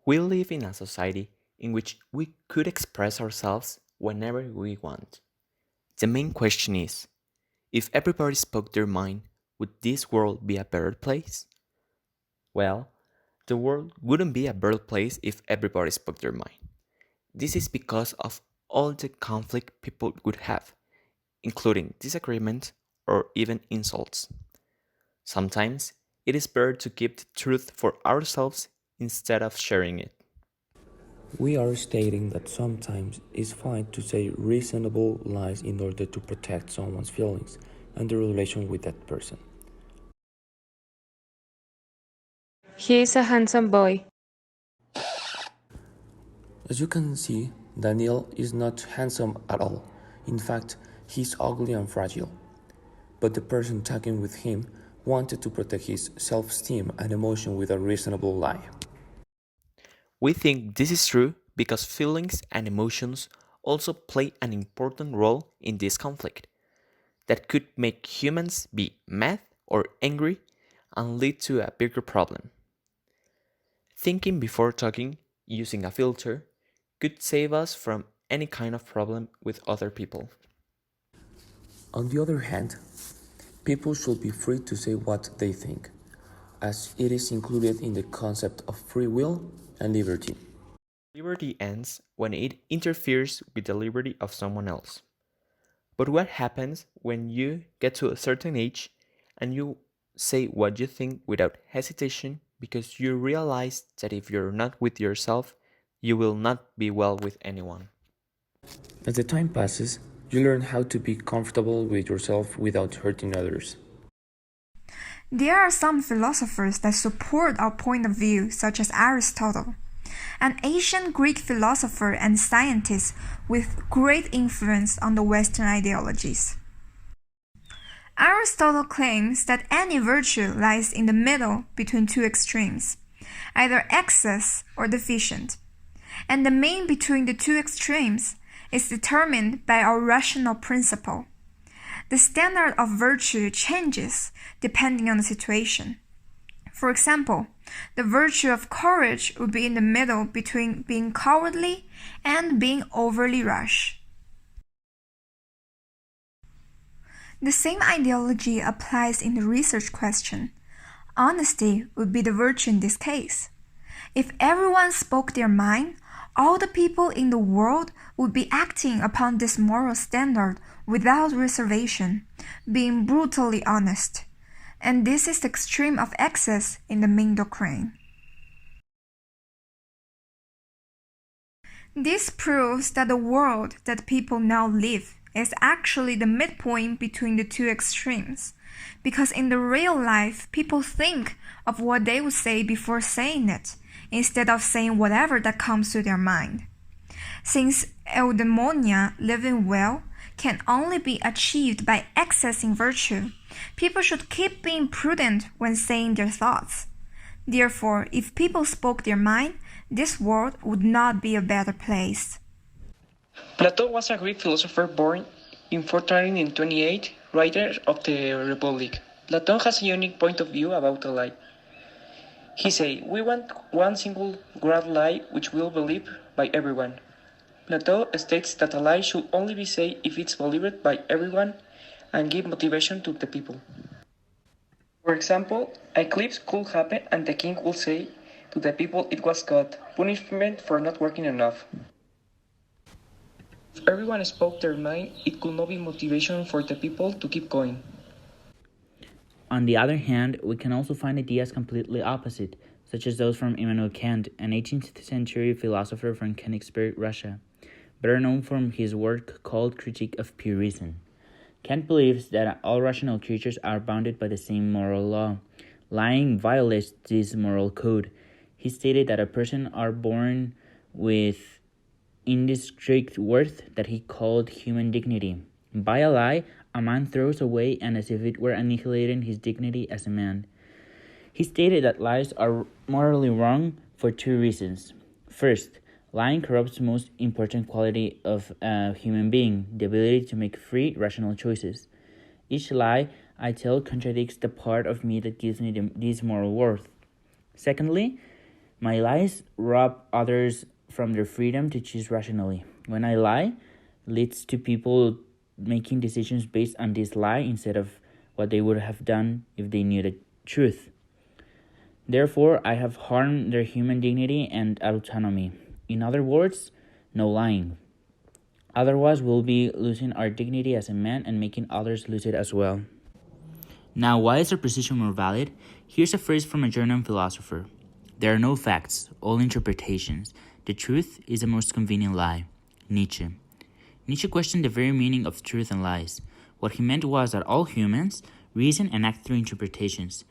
We live in a society in which we could express ourselves whenever we want. The main question is, if everybody spoke their mind, would this world be a better place? Well, the world wouldn't be a better place if everybody spoke their mind. This is because of all the conflict people would have, including disagreement or even insults. Sometimes it is better to keep the truth for ourselves instead of sharing it. We are stating that sometimes it's fine to say reasonable lies in order to protect someone's feelings and the relation with that person. He is a handsome boy. As you can see, Daniel is not handsome at all. In fact, he's ugly and fragile. But the person talking with him wanted to protect his self-esteem and emotion with a reasonable lie. We think this is true because feelings and emotions also play an important role in this conflict that could make humans be mad or angry and lead to a bigger problem. Thinking before talking, using a filter, could save us from any kind of problem with other people. On the other hand, people should be free to say what they think, as it is included in the concept of free will and liberty. Liberty ends when it interferes with the liberty of someone else. But what happens when you get to a certain age and you say what you think without hesitation because you realize that if you're not with yourself, you will not be well with anyone? As the time passes, you learn how to be comfortable with yourself without hurting others. There are some philosophers that support our point of view, such as Aristotle, an ancient Greek philosopher and scientist with great influence on the Western ideologies. Aristotle claims that any virtue lies in the middle between two extremes, either excess or deficient, and the mean between the two extremes is determined by our rational principle. The standard of virtue changes depending on the situation. For example, the virtue of courage would be in the middle between being cowardly and being overly rash. The same ideology applies in the research question. Honesty would be the virtue in this case. If everyone spoke their mind, all the people in the world would be acting upon this moral standard without reservation, being brutally honest. And this is the extreme of excess in the main doctrine. This proves that the world that people now live is actually the midpoint between the two extremes, because in the real life, people think of what they would say before saying it, instead of saying whatever that comes to their mind. Since eudaimonia, living well, can only be achieved by accessing virtue, people should keep being prudent when saying their thoughts. Therefore, if people spoke their mind, this world would not be a better place. Plato was a Greek philosopher born in 428, writer of the Republic. Plato has a unique point of view about a lie. He says, we want one single great lie which will be believed by everyone. Plato states that a lie should only be said if it's believed by everyone and give motivation to the people. For example, an eclipse could happen and the king will say to the people it was God, punishment for not working enough. If everyone spoke their mind, it could not be motivation for the people to keep going. On the other hand, we can also find ideas completely opposite, such as those from Immanuel Kant, an 18th century philosopher from Königsberg, Russia, better known for his work called Critique of Pure Reason. Kant believes that all rational creatures are bounded by the same moral law. Lying violates this moral code. He stated that a person are born with indistinct worth that he called human dignity. By a lie, a man throws away and as if it were annihilating his dignity as a man. He stated that lies are morally wrong for two reasons. First, lying corrupts the most important quality of a human being, the ability to make free, rational choices. Each lie I tell contradicts the part of me that gives me this moral worth. Secondly, My lies rob others from their freedom to choose rationally. When I lie, leads to people making decisions based on this lie instead of what they would have done if they knew the truth. Therefore, I have harmed their human dignity and autonomy. In other words, no lying. Otherwise, we'll be losing our dignity as a man and making others lose it as well. Now, why is our position more valid? Here's a phrase from a German philosopher. There are no facts, all interpretations. The truth is the most convenient lie. Nietzsche. Nietzsche questioned the very meaning of truth and lies. What he meant was that all humans reason and act through interpretations.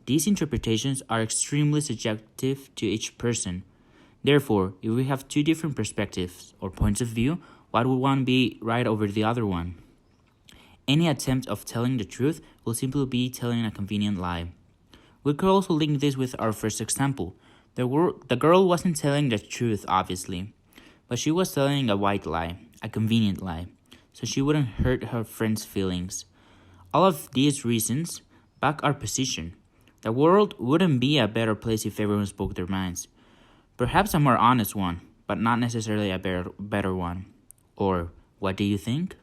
These interpretations are extremely subjective to each person. Therefore, if we have two different perspectives or points of view, why would one be right over the other one? Any attempt of telling the truth will simply be telling a convenient lie. We could also link this with our first example. The girl wasn't telling the truth, obviously, but she was telling a white lie, a convenient lie, so she wouldn't hurt her friend's feelings. All of these reasons back our position. The world wouldn't be a better place if everyone spoke their minds. Perhaps a more honest one, but not necessarily a better one. Or, what do you think?